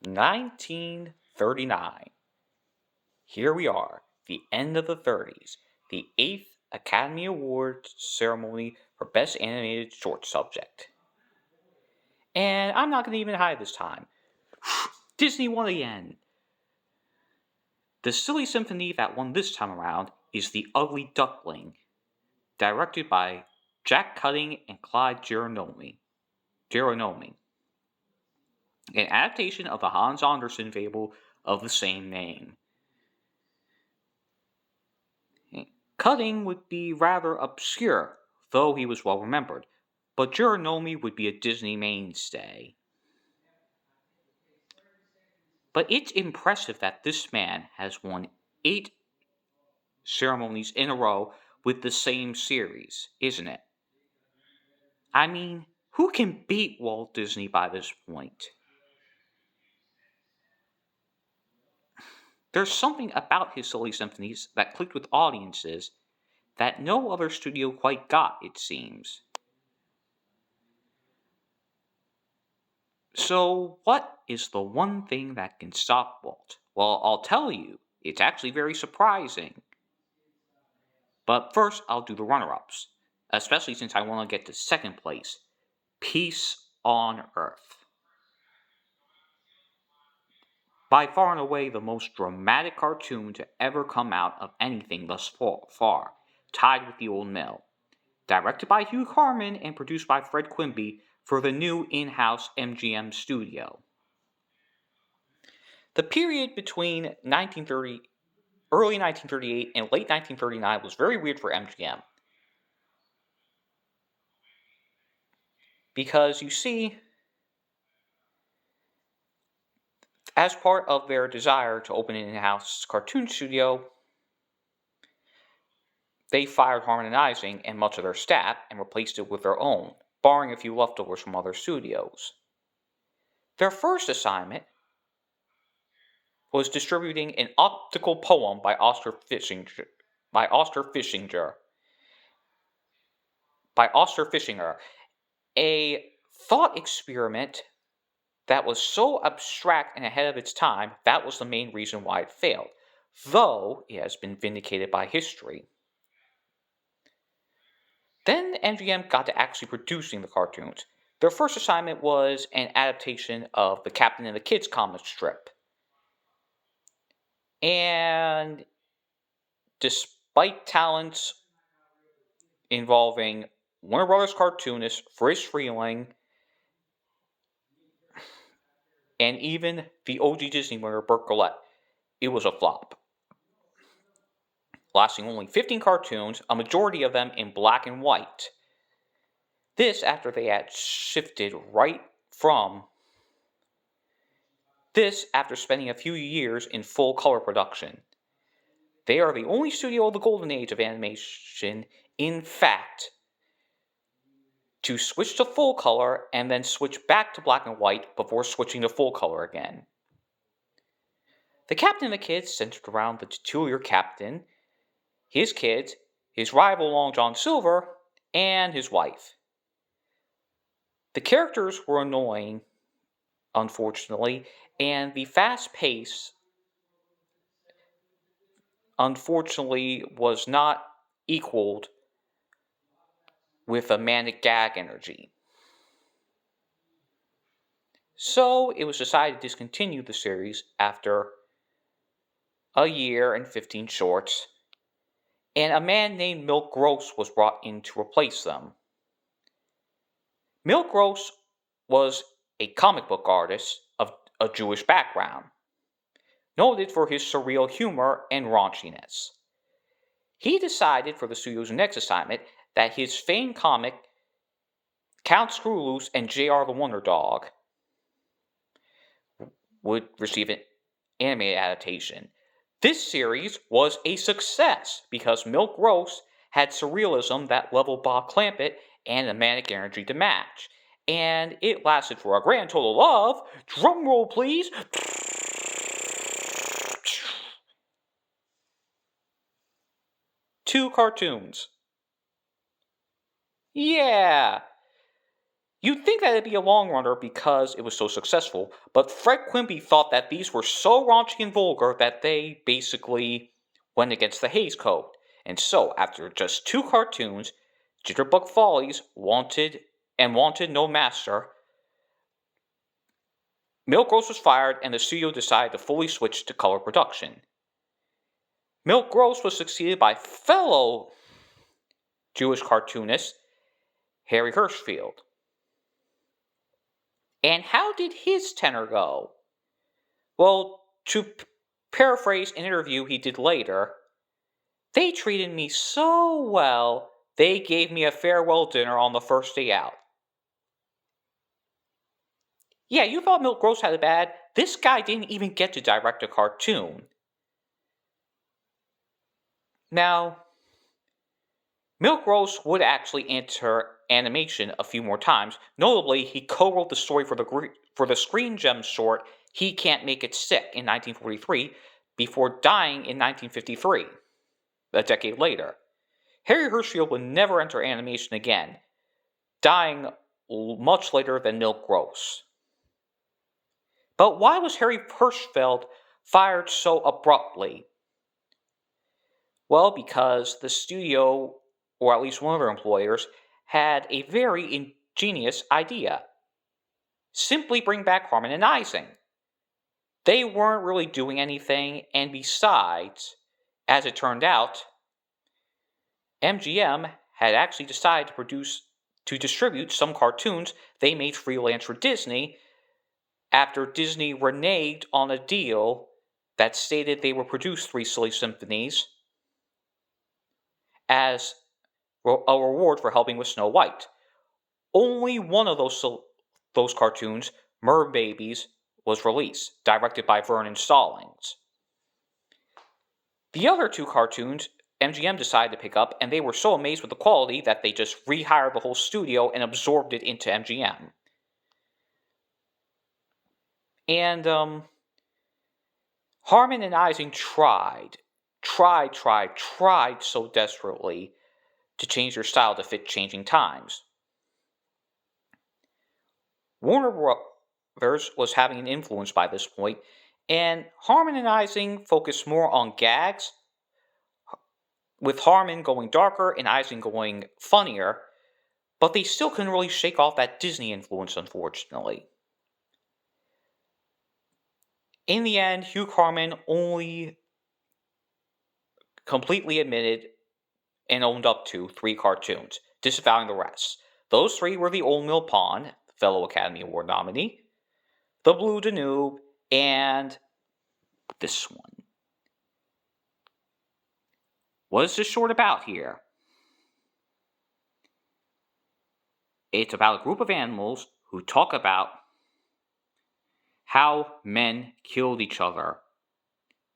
1939. Here we are, the end of the 30s, the 8th Academy Awards ceremony for Best Animated Short Subject. And I'm not going to even hide this time. Disney won again. The silly symphony that won this time around is The Ugly Duckling, directed by Jack Cutting and Clyde Geronimi. An adaptation of the Hans Andersen fable of the same name. Cutting would be rather obscure, though he was well remembered, but Geronimi would be a Disney mainstay. But it's impressive that this man has won 8 ceremonies in a row with the same series, isn't it? I mean, who can beat Walt Disney by this point? There's something about his silly symphonies that clicked with audiences that no other studio quite got, it seems. So, what is the one thing that can stop Walt? Well, I'll tell you, it's actually very surprising. But first, I'll do the runner-ups, especially since I want to get to second place. Peace on Earth. By far and away the most dramatic cartoon to ever come out of anything thus far, tied with The Old Mill. Directed by Hugh Carman and produced by Fred Quimby for the new in-house MGM studio. The period between early 1938 and late 1939 was very weird for MGM. Because, you see, as part of their desire to open an in-house cartoon studio, they fired Harman and Ising and much of their staff and replaced it with their own, barring a few leftovers from other studios. Their first assignment was distributing an optical poem by Oscar Fischinger, a thought experiment that was so abstract and ahead of its time, that was the main reason why it failed, though it has been vindicated by history. Then MGM got to actually producing the cartoons. Their first assignment was an adaptation of the Captain and the Kids comic strip. And despite talents involving Warner Brothers cartoonist Friz Freleng and even the OG Disney winner Burt Gillette, it was a flop. Lasting only 15 cartoons, a majority of them in black and white. This after they had shifted after spending a few years in full color production. They are the only studio of the golden age of animation, in fact, to switch to full color and then switch back to black and white before switching to full color again. The Captain and the Kids centered around the titular captain, his kids, his rival Long John Silver, and his wife. The characters were annoying, unfortunately, and the fast pace, unfortunately, was not equaled with a manic gag energy. So it was decided to discontinue the series after a year and 15 shorts, and a man named Milt Gross was brought in to replace them. Milt Gross was a comic book artist of a Jewish background, noted for his surreal humor and raunchiness. He decided for the studio's next assignment that his famed comic, Count Screwloose and J.R. the Wonder Dog, would receive an animated adaptation. This series was a success because Milt Gross had surrealism that leveled Bob Clampett and a manic energy to match. And it lasted for a grand total of, drumroll please, 2 cartoons. Yeah! You'd think that it'd be a long runner because it was so successful, but Fred Quimby thought that these were so raunchy and vulgar that they basically went against the Hays Code. And so, after just 2 cartoons, Jitterbug Follies wanted no master, Milk Gross was fired and the studio decided to fully switch to color production. Milk Gross was succeeded by fellow Jewish cartoonist Harry Hirschfield. And how did his tenor go? Well, to paraphrase an interview he did later, they treated me so well, they gave me a farewell dinner on the first day out. Yeah, you thought Milk Gross had it bad. This guy didn't even get to direct a cartoon. Now, Milk Gross would actually enter animation a few more times. Notably, he co-wrote the story for the Screen Gems short He Can't Make It Sick in 1943 before dying in 1953, a decade later. Harry Hirschfield would never enter animation again, dying much later than Milk Gross. But why was Harry Hirschfield fired so abruptly? Well, because the studio, or at least one of their employers, had a very ingenious idea. Simply bring back Harmon and Ising. They weren't really doing anything, and besides, as it turned out, MGM had actually decided to distribute some cartoons they made freelance for Disney after Disney reneged on a deal that stated they would produce 3 Silly Symphonies as a reward for helping with Snow White. Only one of those cartoons, Merbabies, was released, directed by Vernon Stallings. The other 2 cartoons MGM decided to pick up, and they were so amazed with the quality that they just rehired the whole studio and absorbed it into MGM. And Harmon and Ising tried so desperately to change their style to fit changing times. Warner Brothers was having an influence by this point, and Harmon and Ising focused more on gags, with Harmon going darker and Ising going funnier, but they still couldn't really shake off that Disney influence, unfortunately. In the end, Hugh Harmon only completely admitted and owned up to 3 cartoons, disavowing the rest. Those 3 were The Old Mill Pond, fellow Academy Award nominee, The Blue Danube, and this one. What is this short about here? It's about a group of animals who talk about how men killed each other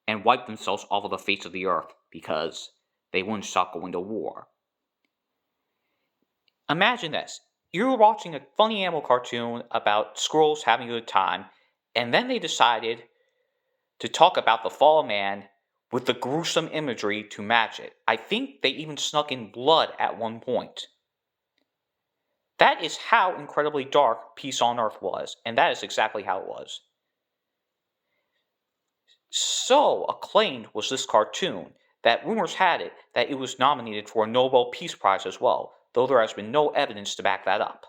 and wiped themselves off of the face of the earth because they wouldn't stop going to war. Imagine this. You're watching a funny animal cartoon about squirrels having a good time, and then they decided to talk about the fall of man with the gruesome imagery to match it. I think they even snuck in blood at one point. That is how incredibly dark Peace on Earth was, and that is exactly how it was. So acclaimed was this cartoon that rumors had it that it was nominated for a Nobel Peace Prize as well, though there has been no evidence to back that up.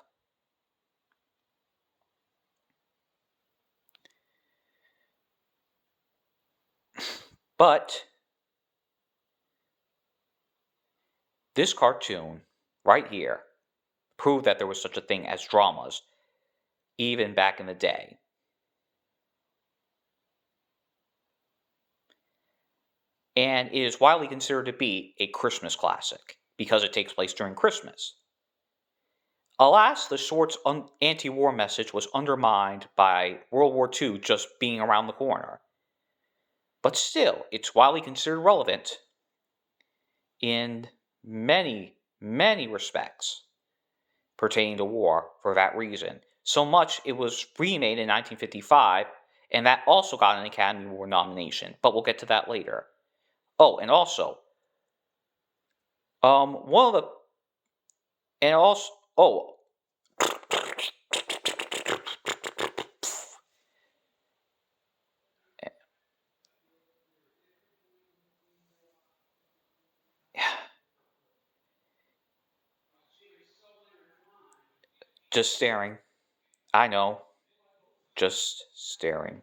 But this cartoon, right here, proved that there was such a thing as dramas, even back in the day. And it is widely considered to be a Christmas classic, because it takes place during Christmas. Alas, the short's anti-war message was undermined by World War II just being around the corner. But still, it's widely considered relevant in many, many respects pertaining to war for that reason. So much it was remade in 1955, and that also got an Academy Award nomination, but we'll get to that later. Oh, and also, Just staring. I know. Just staring.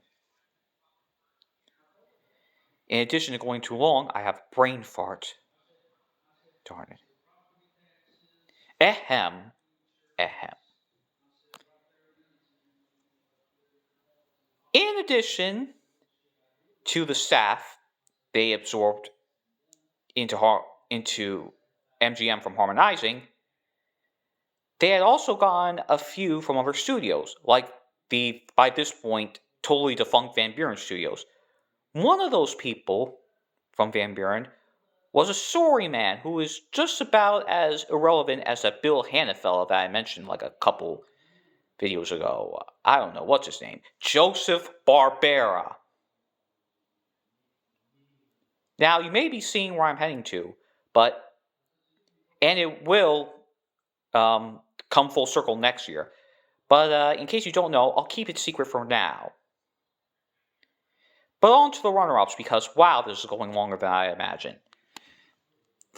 In addition to going too long, I have brain fart. Darn it. Ahem. Ahem. In addition to the staff they absorbed into MGM from harmonizing, they had also gotten a few from other studios, like the, by this point, totally defunct Van Buren Studios. One of those people from Van Buren was a sorry man who is just about as irrelevant as that Bill Hanna fella that I mentioned like a couple videos ago. I don't know, what's his name? Joseph Barbera. Now, you may be seeing where I'm heading to, and it will come full circle next year. But in case you don't know, I'll keep it secret for now. But on to the runner-ups, because wow, this is going longer than I imagined.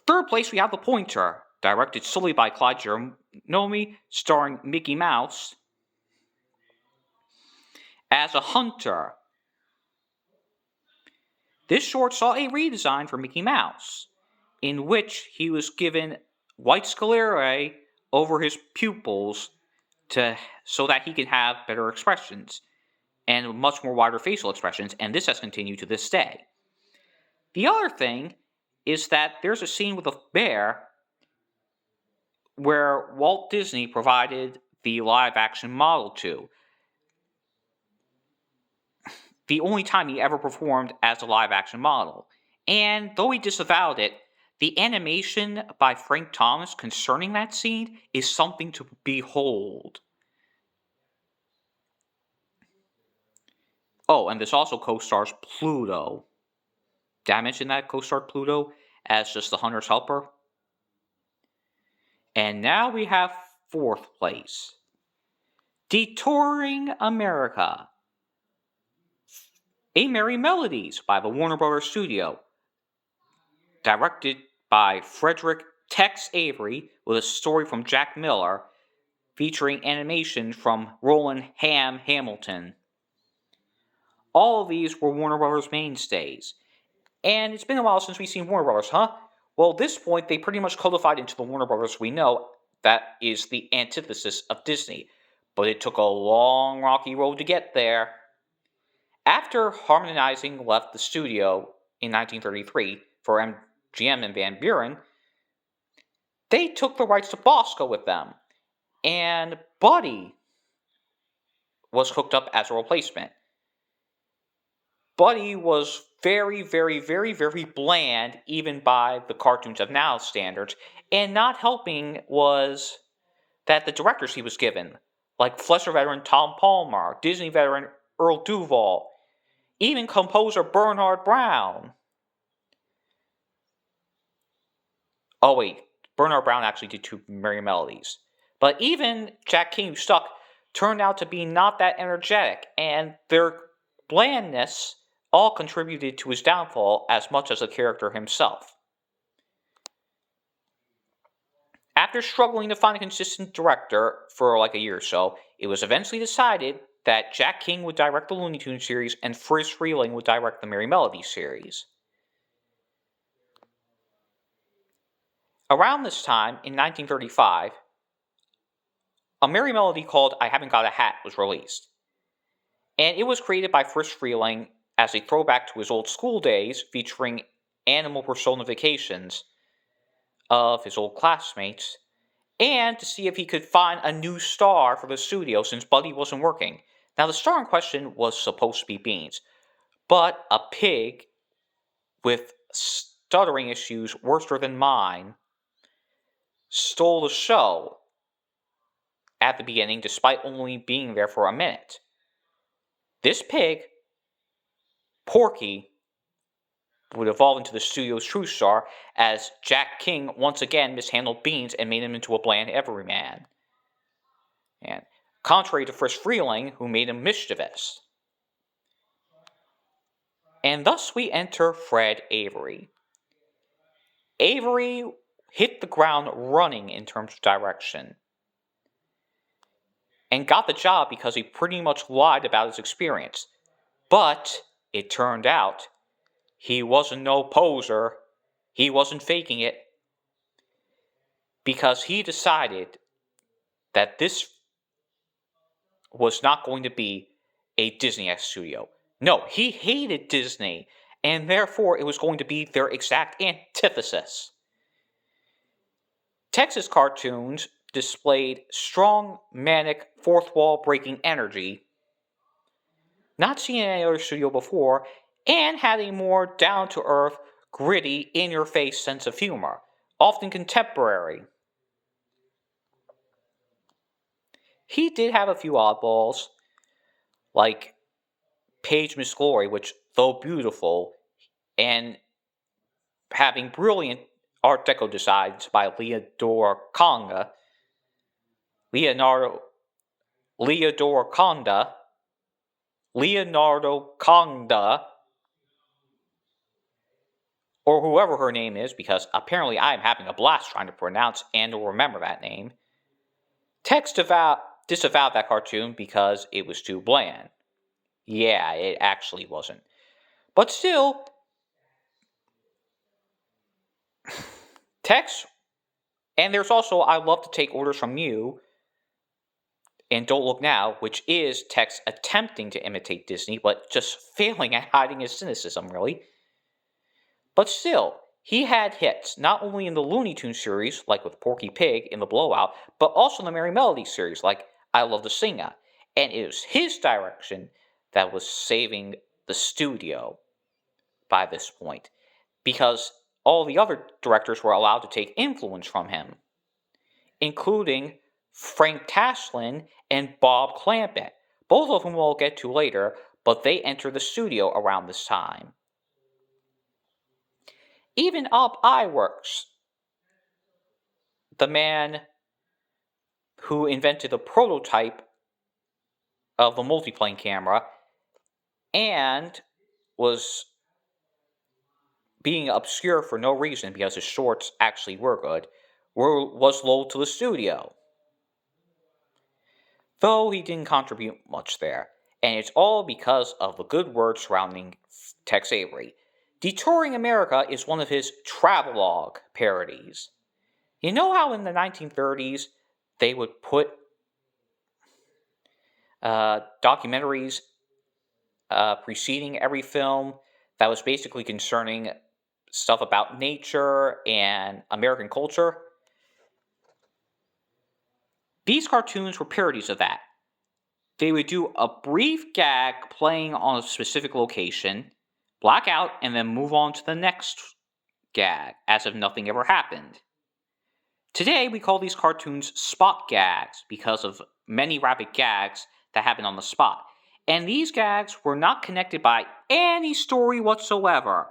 Third place, we have The Pointer, directed solely by Clyde Geronimi, starring Mickey Mouse as a hunter. This short saw a redesign for Mickey Mouse, in which he was given white sclerae over his pupils so that he could have better expressions and much more wider facial expressions, and this has continued to this day. The other thing is that there's a scene with a bear where Walt Disney provided the live-action model to. The only time he ever performed as a live-action model. And though he disavowed it, the animation by Frank Thomas concerning that scene is something to behold. Oh, and this also co-stars Pluto. Did I mention that co-starred Pluto as just the hunter's helper? And now we have fourth place. Detouring America. A Merry Melodies by the Warner Brothers Studio. Directed by Frederick Tex Avery with a story from Jack Miller featuring animation from Roland Hamilton. All of these were Warner Brothers mainstays. And it's been a while since we've seen Warner Brothers, huh? Well, at this point, they pretty much codified into the Warner Brothers we know. That is the antithesis of Disney. But it took a long, rocky road to get there. After harmonizing left the studio in 1933 for MGM and Van Buren, they took the rights to Bosco with them. And Buddy was hooked up as a replacement. Buddy was very, very, very, very bland, even by the cartoons of now standards, and not helping was that the directors he was given, like Fleischer veteran Tom Palmer, Disney veteran Earl Duvall, even composer Bernard Brown. Oh wait, Bernard Brown actually did two Merry Melodies. But even Jack King, who stuck, turned out to be not that energetic, and their blandness all contributed to his downfall as much as the character himself. After struggling to find a consistent director for like a year or so, it was eventually decided that Jack King would direct the Looney Tunes series and Friz Freleng would direct the Merry Melodies series. Around this time, in 1935, a Merry Melody called I Haven't Got a Hat was released. And it was created by Friz Freleng as a throwback to his old school days, featuring animal personifications of his old classmates, and to see if he could find a new star for the studio since Buddy wasn't working. Now, the star in question was supposed to be Beans, but a pig with stuttering issues worse than mine stole the show at the beginning despite only being there for a minute. This pig, Porky, would evolve into the studio's true star as Jack King once again mishandled Beans and made him into a bland everyman. And contrary to Friz Freleng, who made him mischievous. And thus we enter Fred Avery. Avery hit the ground running in terms of direction. and got the job because he pretty much lied about his experience. But it turned out he wasn't no poser. He wasn't faking it. Because he decided that this was not going to be a Disney studio. No, he hated Disney, and therefore it was going to be their exact antithesis. Tex's cartoons displayed strong, manic, fourth wall breaking energy, not seen in any other studio before, and had a more down to earth, gritty, in your face sense of humor, often contemporary. He did have a few oddballs, like Page Miss Glory, which, though beautiful, and having brilliant Art Deco designs by Leodora Congdon, Leonardo Congdon, or whoever her name is, because apparently I am having a blast trying to pronounce and or remember that name. Tex disavowed that cartoon because it was too bland. Yeah, it actually wasn't. But still, Tex, and there's also I Love to Take Orders from You, and Don't Look Now, which is Tex attempting to imitate Disney, but just failing at hiding his cynicism, really. But still, he had hits, not only in the Looney Tunes series, like with Porky Pig in The Blowout, but also in the Merry Melodies series, like I Love to Sing It. And it was his direction that was saving the studio by this point, because all the other directors were allowed to take influence from him, including Frank Tashlin and Bob Clampett, both of whom we'll get to later, but they entered the studio around this time. Even Up Iwerks, the man who invented the prototype of the multiplane camera and was being obscure for no reason because his shorts actually were good, was lulled to the studio. Though he didn't contribute much there, and it's all because of the good word surrounding Tex Avery. Detouring America is one of his travelogue parodies. You know how in the 1930s they would put documentaries preceding every film that was basically concerning stuff about nature and American culture? These cartoons were parodies of that. They would do a brief gag playing on a specific location, black out, and then move on to the next gag, as if nothing ever happened. Today, we call these cartoons spot gags because of many rapid gags that happen on the spot. And these gags were not connected by any story whatsoever.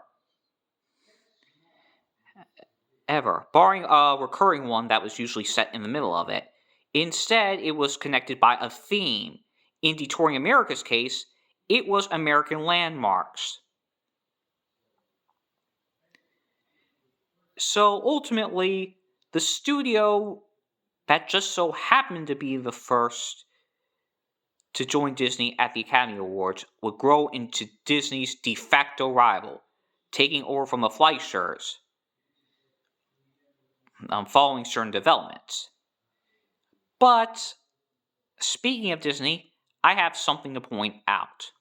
Ever. Barring a recurring one that was usually set in the middle of it. Instead, it was connected by a theme. In Detouring America's case, it was American landmarks. So ultimately, the studio that just so happened to be the first to join Disney at the Academy Awards would grow into Disney's de facto rival, taking over from the Fleischers, following certain developments. But, speaking of Disney, I have something to point out.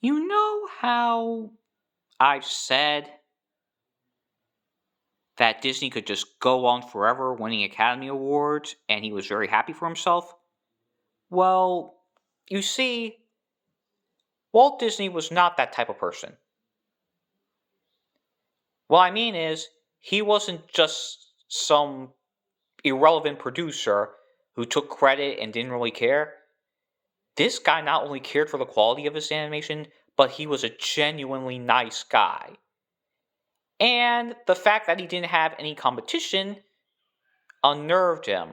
You know how I've said that Disney could just go on forever winning Academy Awards and he was very happy for himself? Well, you see, Walt Disney was not that type of person. What I mean is, he wasn't just some irrelevant producer who took credit and didn't really care. This guy not only cared for the quality of his animation, but he was a genuinely nice guy. And the fact that he didn't have any competition unnerved him.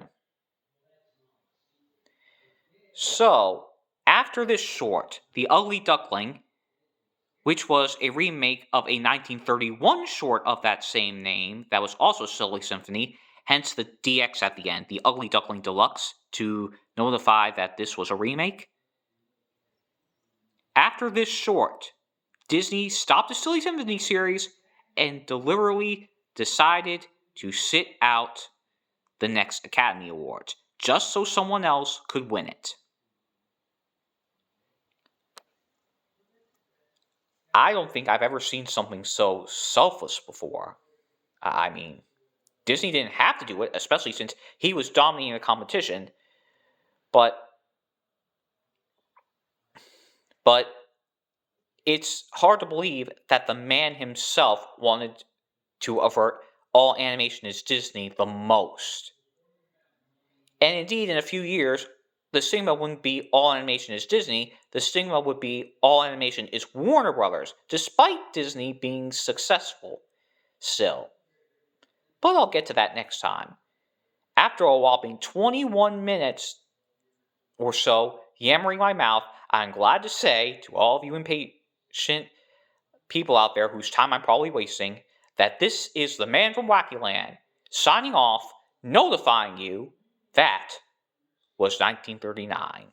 So, after this short, The Ugly Duckling, which was a remake of a 1931 short of that same name that was also Silly Symphony, hence the DX at the end, the Ugly Duckling Deluxe, to notify that this was a remake. After this short, Disney stopped the Silly Symphony series and deliberately decided to sit out the next Academy Awards, just so someone else could win it. I don't think I've ever seen something so selfless before. I mean, Disney didn't have to do it, especially since he was dominating the competition, but it's hard to believe that the man himself wanted to avert all animation is Disney the most. And indeed, in a few years, the stigma wouldn't be all animation is Disney, the stigma would be all animation is Warner Brothers, despite Disney being successful still. But I'll get to that next time. After a whopping 21 minutes or so yammering my mouth, I'm glad to say to all of you impatient people out there whose time I'm probably wasting, that this is the Man from Wackyland, signing off, notifying you that was 1939.